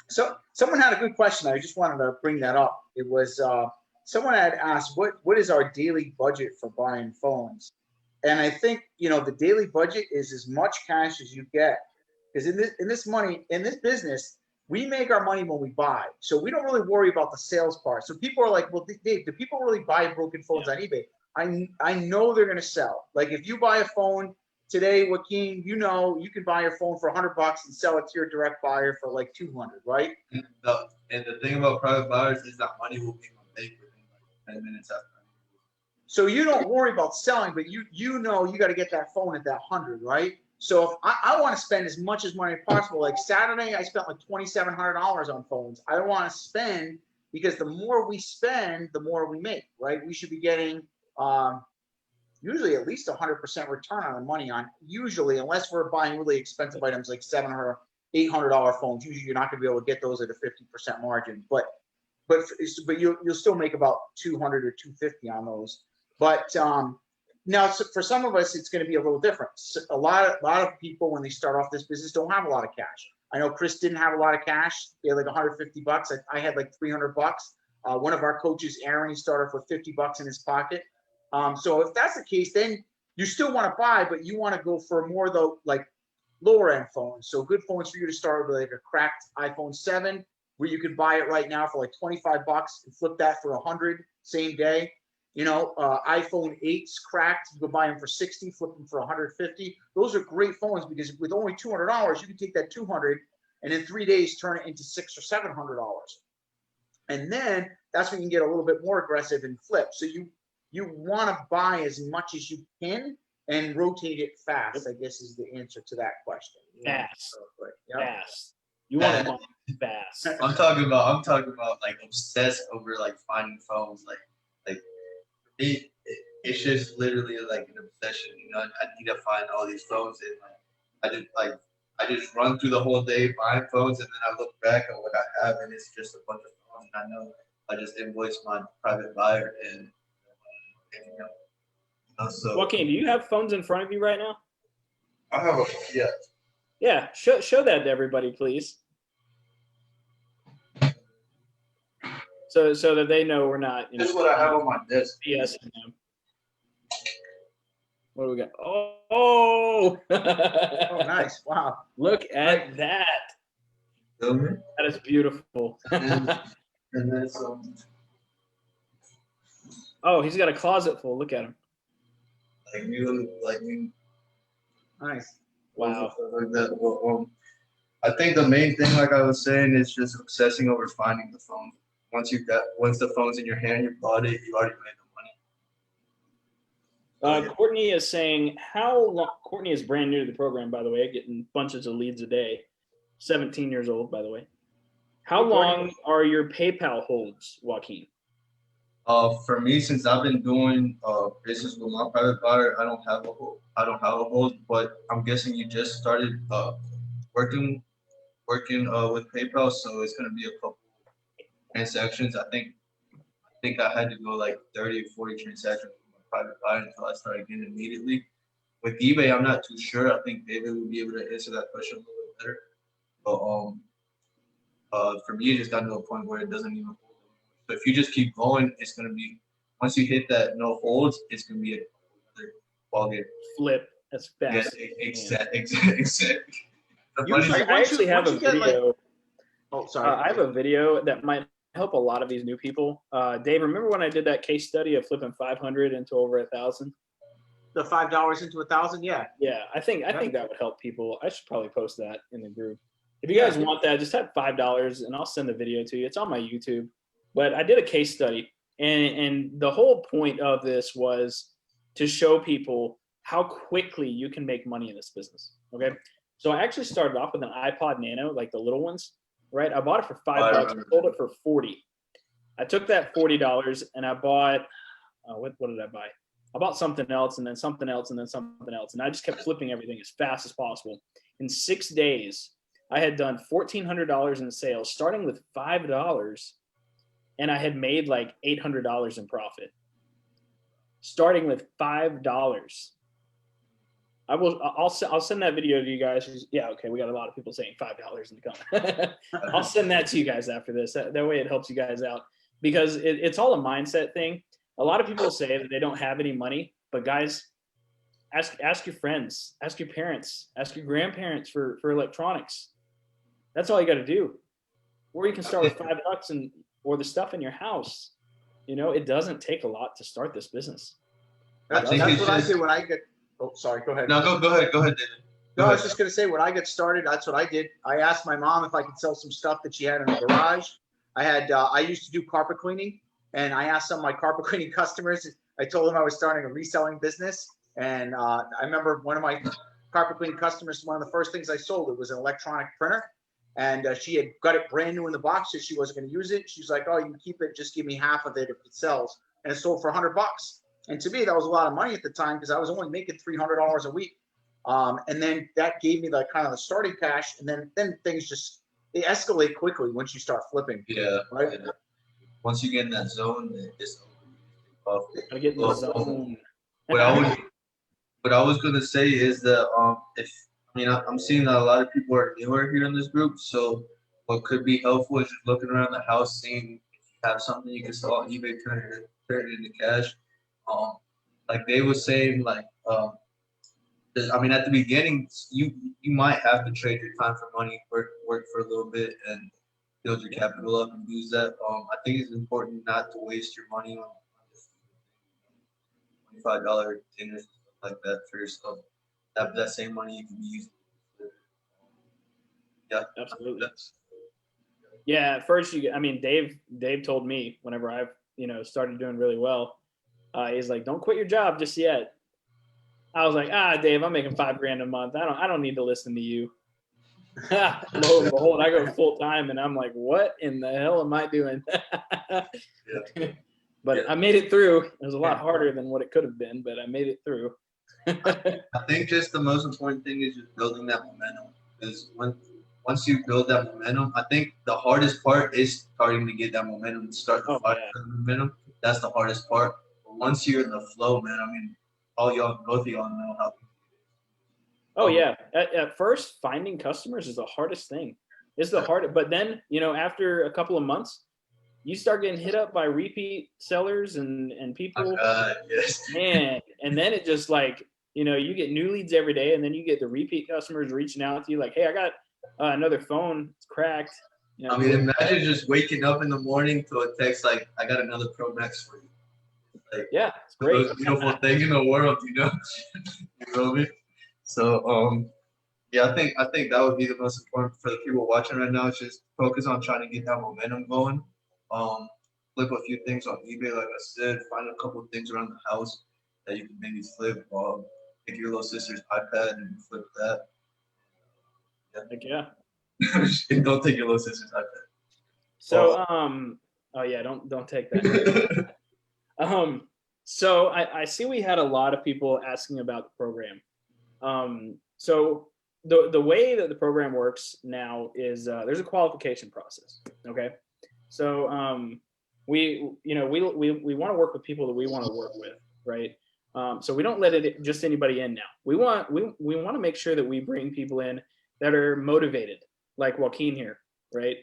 So someone had a good question. I just wanted to bring that up. It was someone had asked, what is our daily budget for buying phones? And I think, the daily budget is as much cash as you get. Because in this business, we make our money when we buy. So we don't really worry about the sales part. So people are like, well, Dave, do people really buy broken phones on eBay? I know they're going to sell. Like if you buy a phone today, Joaquin, you can buy your phone for $100 and sell it to your direct buyer for like 200, right? And the thing about private buyers is that money will be on bank within like 10 minutes after. So you don't worry about selling, but you got to get that phone at that 100, right? So if I want to spend as much as money as possible, like Saturday, I spent like $2,700 on phones. I want to spend because the more we spend, the more we make, right? We should be getting usually at least 100% return on the money on usually, unless we're buying really expensive items like $700, $800 phones. Usually you're not going to be able to get those at a 50% margin, but you'll still make about 200 or 250 on those. But now for some of us, it's going to be a little different. So a lot of people, when they start off this business, don't have a lot of cash. I know Chris didn't have a lot of cash. He had like $150. I had like $300. One of our coaches, Aaron, he started off with $50 in his pocket. So if that's the case, then you still want to buy, but you want to go for more like lower end phones. So good phones for you to start with, like a cracked iPhone 7, where you can buy it right now for like $25 and flip that for $100 same day. iPhone 8s cracked, you can buy them for $60, flip them for $150. Those are great phones because with only $200, you can take that $200 and in 3 days turn it into $600 or $700. And then that's when you can get a little bit more aggressive and flip. So you want to buy as much as you can and rotate it fast, I guess is the answer to that question. Fast. Yeah. Fast. You want to buy fast. I'm talking about like obsessed over like finding phones. Like it's just literally like an obsession. You know, I need to find all these phones, and I just run through the whole day buying phones, and then I look back at what I have, and it's just a bunch of phones. And I know I just invoiced my private buyer, and you know, so Joaquin, do you have phones in front of you right now? I have a yeah. Yeah, show that to everybody, please. So that they know we're not, This is what I have on my desk. BSing them. What do we got? Oh, Oh, nice. Wow. Look at that. Mm-hmm. That is beautiful. And then Oh, he's got a closet full. Look at him. like you. Nice. Wow. Like that. Well, I think the main thing, like I was saying, is just obsessing over finding the phone. Once the phone's in your hand, you bought it, you already made the money. Courtney is saying, how long? Courtney is brand new to the program, by the way, getting bunches of leads a day. 17 years old, by the way. How long are your PayPal holds, Joaquin? For me, since I've been doing business with my private buyer, I don't have a hold, but I'm guessing you just started working with PayPal, so it's gonna be a couple transactions. I think I had to go like 30 or 40 transactions with my private buyer until I started getting immediately. With eBay, I'm not too sure. I think David will be able to answer that question a little bit better. But for me, it just got to a point where it doesn't even hold. So if you just keep going, it's gonna be once you hit that no holds, it's gonna be a ball game. Flip. That's fast. Yeah, exactly. I actually have a video. Oh, sorry. I have a video that might help a lot of these new people. Dave, remember when I did that case study of flipping 500 into over 1,000? The $5 into 1,000, yeah. Yeah, I think that would help people. I should probably post that in the group. If you guys want that, just type $5 and I'll send the video to you. It's on my YouTube. But I did a case study, and the whole point of this was to show people how quickly you can make money in this business. Okay, so I actually started off with an iPod Nano, like the little ones, right? I bought it for $5, sold it for 40. I took that $40 and I bought what did I buy? I bought something else, and then something else, and then something else, and I just kept flipping everything as fast as possible. In 6 days, I had done $1,400 in sales, starting with $5. And I had made like $800 in profit, starting with $5. I'll send that video to you guys. Yeah, okay, we got a lot of people saying $5 in the comment. I'll send that to you guys after this. That way it helps you guys out, because it's all a mindset thing. A lot of people say that they don't have any money, but guys, ask your friends, ask your parents, ask your grandparents for electronics. That's all you got to do. Or you can start with $5 or the stuff in your house. You know, it doesn't take a lot to start this business. That's what I say when I get. Oh, sorry. Go ahead. No, go ahead, David. No, I was just gonna say when I get started, that's what I did. I asked my mom if I could sell some stuff that she had in the garage. I used to do carpet cleaning, and I asked some of my carpet cleaning customers. I told them I was starting a reselling business, and I remember one of my carpet cleaning customers. One of the first things I sold, it was an electronic printer. And she had got it brand new in the box, so she wasn't going to use it. She's like, "Oh, you can keep it. Just give me half of it if it sells." And it sold for $100. And to me, that was a lot of money at the time, because I was only making $300 a week. And then that gave me the kind of the starting cash. And then things they escalate quickly once you start flipping. Yeah. Right. Yeah. Once you get in that zone, it's off. Gotta get in the zone. What I was gonna say is that I'm seeing that a lot of people are newer here in this group. So what could be helpful is just looking around the house, seeing if you have something you can sell on eBay, turn it into cash. Like Dave was saying, at the beginning, you might have to trade your time for money, work for a little bit, and build your capital up and use that. I think it's important not to waste your money on $25 dinners, stuff like that for yourself. That same money you can be using. Yeah, absolutely. Yeah, at first Dave told me whenever I've started doing really well, he's like, "Don't quit your job just yet." I was like, Dave, I'm making $5,000 a month. I don't need to listen to you. Lo and behold, I go full time, and I'm like, what in the hell am I doing? but Yeah. I made it through. It was a lot harder than what it could have been, but I made it through. I think just the most important thing is just building that momentum. Because once you build that momentum, I think the hardest part is starting to get that momentum and start to fight for the momentum. That's the hardest part. But once you're in the flow, man, I mean, both of y'all know how. Oh yeah. At first, finding customers is the hardest thing. It's the hardest, but then, you know, after a couple of months, you start getting hit up by repeat sellers and people, Yes. man. And then it just like, you know, you get new leads every day, and then you get the repeat customers reaching out to you like, hey, I got another phone, it's cracked. You know, I mean, imagine just waking up in the morning to a text like, I got another Pro Max for you. Like, yeah, it's the great. most beautiful thing in the world, you know? You feel me? So, yeah, I think that would be the most important for the people watching right now. Is just focus on trying to get that momentum going. Flip a few things on eBay, like I said. Find a couple of things around the house that you can maybe flip. Take your little sister's iPad and flip that. Yeah. And don't take your little sister's iPad. So, oh yeah, don't take that. So I see we had a lot of people asking about the program. So the way that the program works now is there's a qualification process. Okay, so we want to work with people that we want to work with, right? So we don't let it just anybody in now. We want to make sure that we bring people in that are motivated, like Joaquin here, right?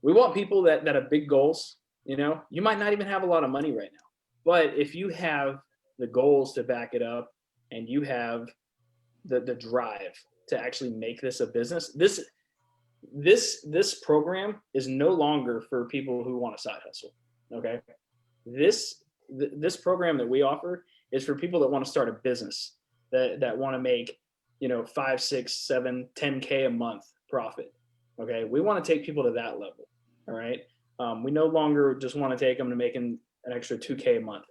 We want people that have big goals. You know, you might not even have a lot of money right now, but if you have the goals to back it up, and you have the drive to actually make this a business, this program is no longer for people who want a side hustle. Okay, this program that we offer is for people that want to start a business, that want to make, you know, 5, 6, 7, 10K a month profit. Okay, we want to take people to that level. All right, we no longer just want to take them to making an extra 2K a month.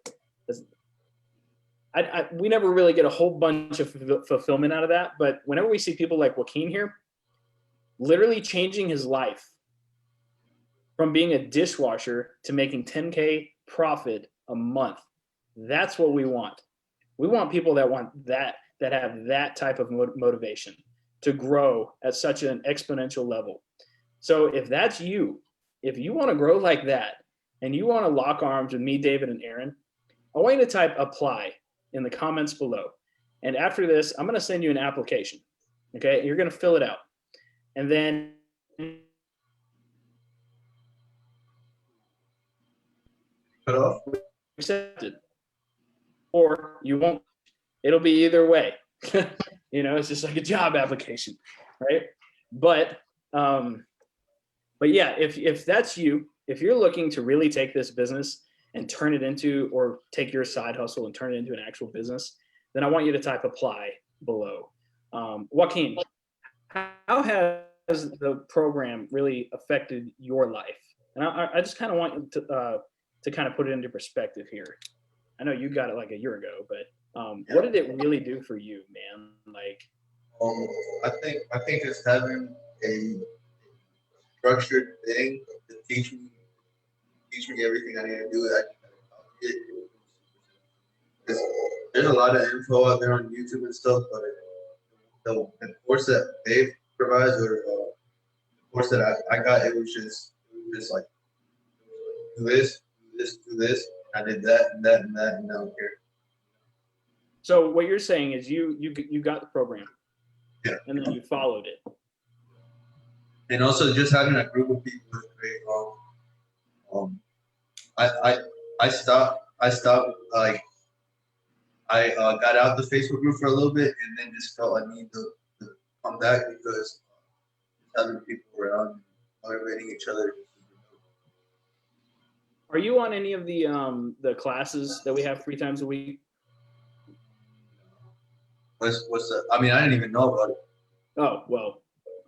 We never really get a whole bunch of fulfillment out of that, but whenever we see people like Joaquin here, literally changing his life from being a dishwasher to making 10K profit a month, that's what we want. We want people that have that type of motivation to grow at such an exponential level. So if that's you, if you want to grow like that, and you want to lock arms with me, David, and Aaron, I want you to type apply in the comments below. And after this, I'm going to send you an application. Okay, you're going to fill it out. And then Cut off? accepted. Or you won't. It'll be either way. You know, it's just like a job application, right? But yeah, if that's you, if you're looking to really take this business and turn it into, or take your side hustle and turn it into an actual business, then I want you to type apply below. Joaquin, how has the program really affected your life? And I just kind of want you to kind of put it into perspective here. I know you got it like a year ago, but what did it really do for you, man? Like, I think just having a structured thing to teach me everything I need to do. There's a lot of info out there on YouTube and stuff, but the course that Dave provides, or the course that I got, it was just like, do this, do this. I did that and that and that, and now I'm here. So what you're saying is you got the program, yeah, and then you followed it. And also just having a group of people is great. I stopped like I got out the Facebook group for a little bit, and then just felt I need to come back, because having people around, motivating each other. Are you on any of the classes that we have 3 times a week? What's the? I mean, I didn't even know about it. Oh, well,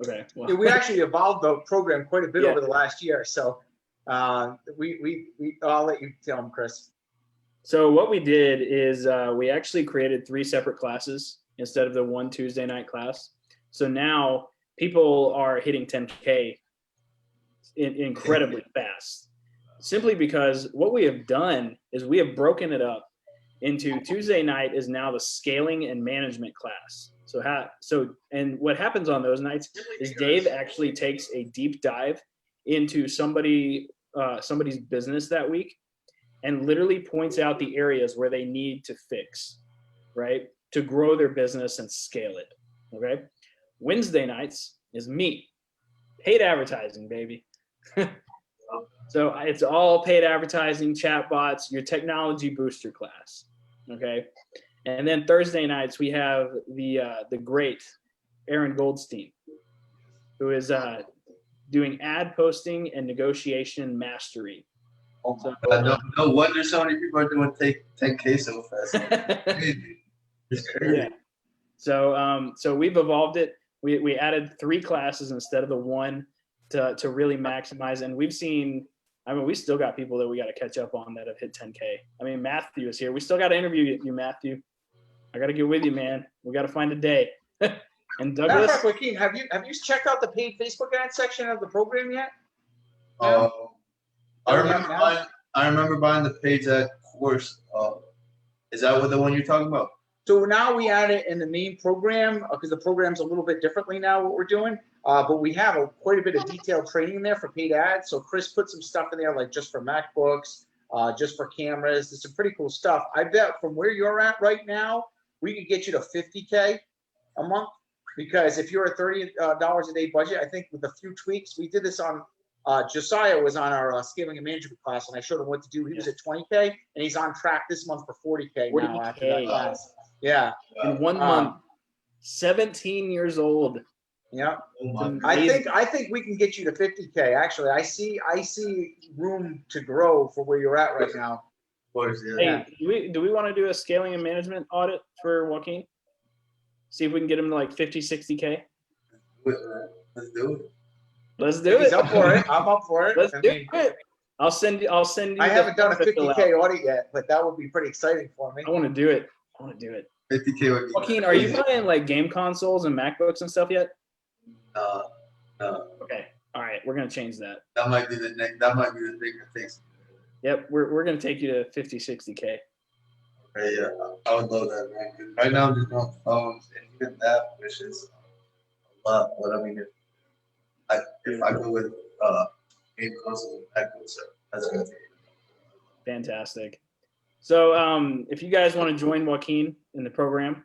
okay. Well, Yeah, we actually evolved the program quite a bit Yeah. over the last year. So I'll let you tell them, Chris. So what we did is we actually created 3 separate classes instead of the one Tuesday night class. So now people are hitting 10K incredibly fast. simply because what we have done is we have broken it up into Tuesday night is now the scaling and management class. And what happens on those nights is Dave actually takes a deep dive into somebody's business that week and literally points out the areas where they need to fix, right, to grow their business and scale it. Okay. Wednesday nights is me, paid advertising, baby. So it's all paid advertising, chatbots, your technology booster class. Okay. And then Thursday nights, we have the great Aaron Goldstein, who is doing ad posting and negotiation mastery. Oh my God, no wonder so many people are doing 10K so fast. It's crazy. Yeah. So we've evolved it. We added 3 classes instead of the 1 to really maximize. And we've seen, I mean, we still got people that we got to catch up on that have hit 10K. I mean, Matthew is here. We still got to interview you, Matthew. I got to get with you, man. We got to find a day. And Douglas, Joaquin, have you checked out the paid Facebook ad section of the program yet? I remember buying the paid ad course. Is that what the one you're talking about? So now we add it in the main program because the program's a little bit differently now what we're doing. But we have quite a bit of detailed training there for paid ads. So Chris put some stuff in there like just for MacBooks, just for cameras. There's some pretty cool stuff. I bet from where you're at right now, we could get you to 50K a month. Because if you're a $30 a day budget, I think with a few tweaks, we did this on Josiah was on our scaling and management class, and I showed him what to do. He was at 20K, and he's on track this month for 40K now after that class. Yeah. In 1 month, 17 years old. Yeah. I think we can get you to 50K. Actually, I see room to grow for where you're at right now. Of course, yeah. Hey, do we want to do a scaling and management audit for Joaquin? See if we can get him to like 50, 60K. Let's do it. Let's do it. He's up for it. I'm up for it. Let's do it. I'll send you. I haven't done a 50K audit yet, but that would be pretty exciting for me. I want to do it. 50K would be Joaquin, are you buying like game consoles and MacBooks and stuff yet? No. Okay. All right. We're gonna change that. That might be the next. That might be the thing that takes. Yep. We're gonna take you to 50, 60K. Yeah, I would love that, man. Right now, I'm just on phones, and even that, which is a lot. But I mean, if I go with game consoles and MacBooks, that's gonna take it. Fantastic. So, if you guys want to join Joaquin in the program,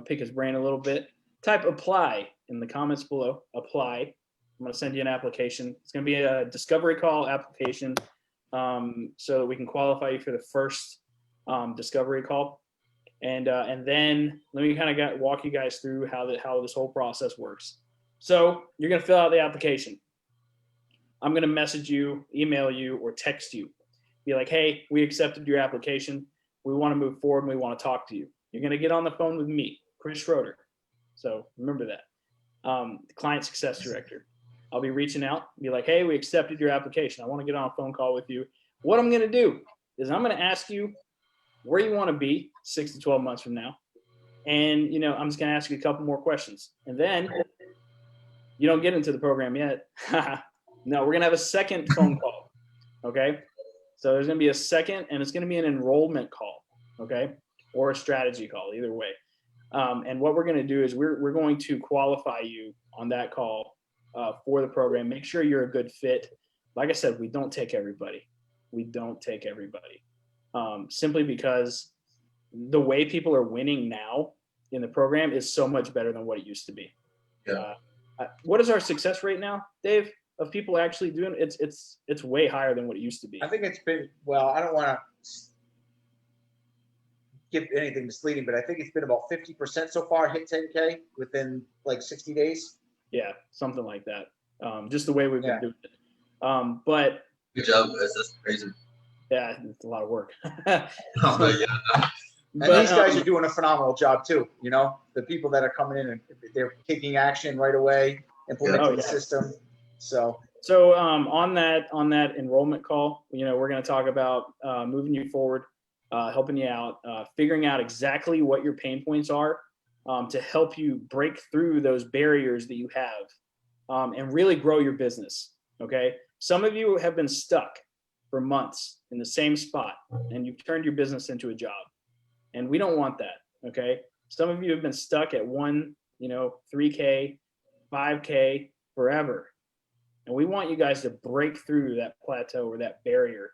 pick his brain a little bit, type apply in the comments below. Apply. I'm going to send you an application. It's going to be a discovery call application, so that we can qualify you for the first discovery call, and then let me kind of walk you guys through how this whole process works. So you're going to fill out the application. I'm going to message you, email you, or text you. Be like, hey, we accepted your application. We want to move forward and we want to talk to you. You're going to get on the phone with me, Chris Schroeder. So remember that. The client success director. I'll be reaching out, be like, hey, we accepted your application. I want to get on a phone call with you. What I'm going to do is I'm going to ask you where you want to be 6 to 12 months from now. And, I'm just going to ask you a couple more questions. And then you don't get into the program yet. No, we're going to have a second phone call. Okay. So there's going to be a second, and it's going to be an enrollment call. Okay. Or a strategy call, either way. And what we're going to do is we're going to qualify you on that call for the program. Make sure you're a good fit. Like I said, we don't take everybody. Simply because the way people are winning now in the program is so much better than what it used to be. Yeah. What is our success rate now, Dave, of people actually doing it? It's way higher than what it used to be. I think it's been, well, I don't want to give anything misleading, but I think it's been about 50% so far hit 10K within like 60 days. Yeah, something like that. Just the way we've been doing it. But good job, guys. That's crazy. Yeah, it's a lot of work. Oh, yeah. And these guys are doing a phenomenal job too. The people that are coming in and they're taking action right away, implementing the system. So on that enrollment call, we're going to talk about moving you forward, helping you out, figuring out exactly what your pain points are to help you break through those barriers that you have and really grow your business. Okay. Some of you have been stuck for months in the same spot, and you've turned your business into a job. And we don't want that. Okay. Some of you have been stuck at 3K, 5K forever. And we want you guys to break through that plateau or that barrier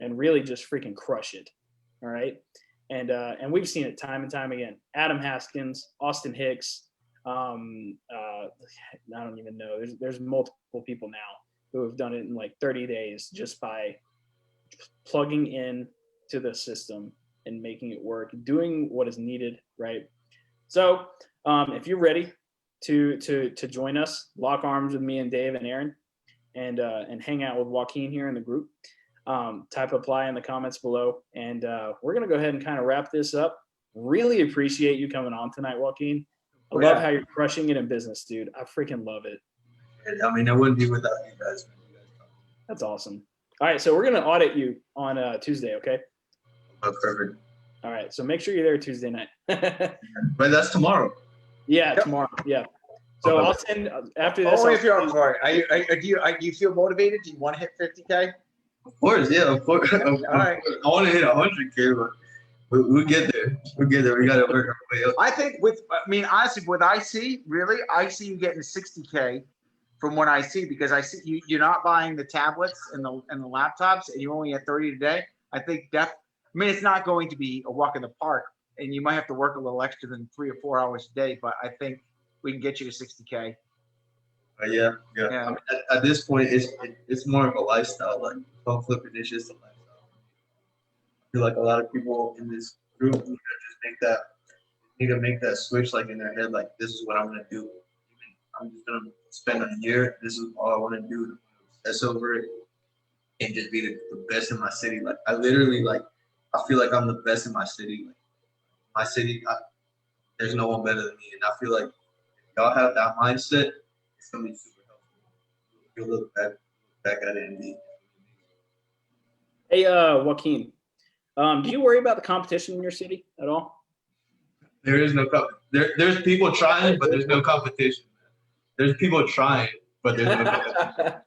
and really just freaking crush it. All right. And we've seen it time and time again. Adam Haskins, Austin Hicks. I don't even know. There's multiple people now who have done it in like 30 days just by plugging in to the system and making it work, doing what is needed, right? So if you're ready to join us, lock arms with me and Dave and Aaron, and hang out with Joaquin here in the group, type apply in the comments below, and we're gonna go ahead and kind of wrap this up. Really appreciate you coming on tonight, Joaquin. I love how you're crushing it in business, dude. I freaking love it. I mean, I wouldn't be without you guys. That's awesome. All right, so we're gonna audit you on Tuesday, okay? Oh, perfect. All right, so make sure you're there Tuesday night. But that's tomorrow. Yeah, tomorrow. Yeah. So I'll send after this. Only if you're up for it. Do you feel motivated? Do you want to hit 50K? Of course, yeah, of course. All right. I want to hit 100K, but we'll get there. We'll get there. We got to work our way up. I think honestly, with IC, really, I see you getting 60K from what I see, because I see you're not buying the tablets and the laptops, and you only at 30 today. I think it's not going to be a walk in the park, and you might have to work a little extra than 3 or 4 hours a day, but I think we can get you to 60K. Yeah. I mean, at this point, it's more of a lifestyle. Like phone flipping is just a lifestyle. I feel like a lot of people in this group need to make that switch, like in their head, like this is what I'm gonna do. I'm just gonna spend a year. This is all I want to do. Obsess over it and just be the best in my city. Like I literally I feel like I'm the best in my city. Like my city, there's no one better than me, and I feel like if y'all have that mindset, it's gonna be super helpful. You'll look back at it and be. Hey, Joaquin, do you worry about the competition in your city at all? There is no there's people trying, but there's no competition. There's people trying, but there's no competition.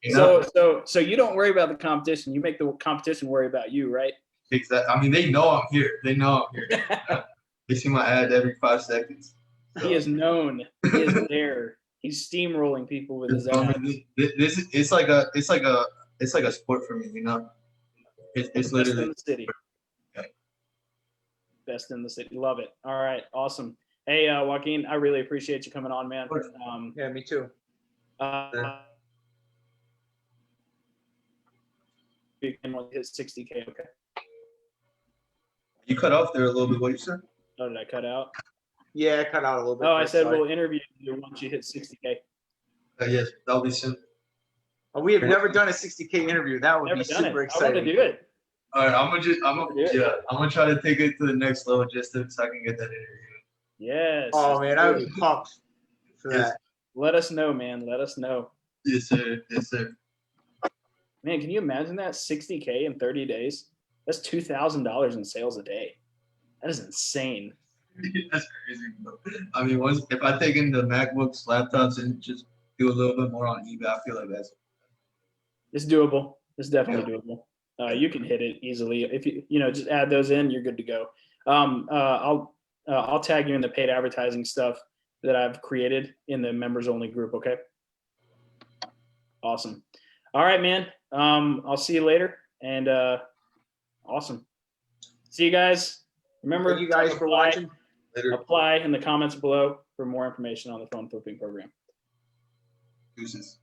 You know? So you don't worry about the competition. You make the competition worry about you, right? Exactly. I mean, they know I'm here. They know I'm here. They see my ad every 5 seconds. So. He is known. He is there. He's steamrolling people with his ad. It's like a sport for me, you know. It's literally best in the city. Okay. Best in the city. Love it. All right, awesome. Hey, Joaquin, I really appreciate you coming on, man. Yeah, me too. You can hit 60K, okay? You cut off there a little bit. What you said? Oh, did I cut out? Yeah, I cut out a little bit. Oh, I said we'll interview you once you hit 60K. Yes, that'll be soon. We have never done a 60K interview. That would be super exciting. I want to do it. All right, I'm gonna try to take it to the next level just so I can get that interview. Yes. Oh man, I would be pumped for that. Let us know, man. Let us know. Yes, sir. Yes, sir. Man, can you imagine that? 60K in 30 days? That's $2,000 in sales a day. That is insane. That's crazy, bro. I mean, if I take in the MacBooks, laptops, and just do a little bit more on eBay, I feel like it's doable. It's definitely doable. You can hit it easily. If you just add those in, you're good to go. I'll tag you in the paid advertising stuff that I've created in the members only group. Okay. Awesome. All right, man. I'll see you later. And awesome. See you guys. Remember, thank you guys for watching. Later. Apply in the comments below for more information on the phone flipping program. Deuces.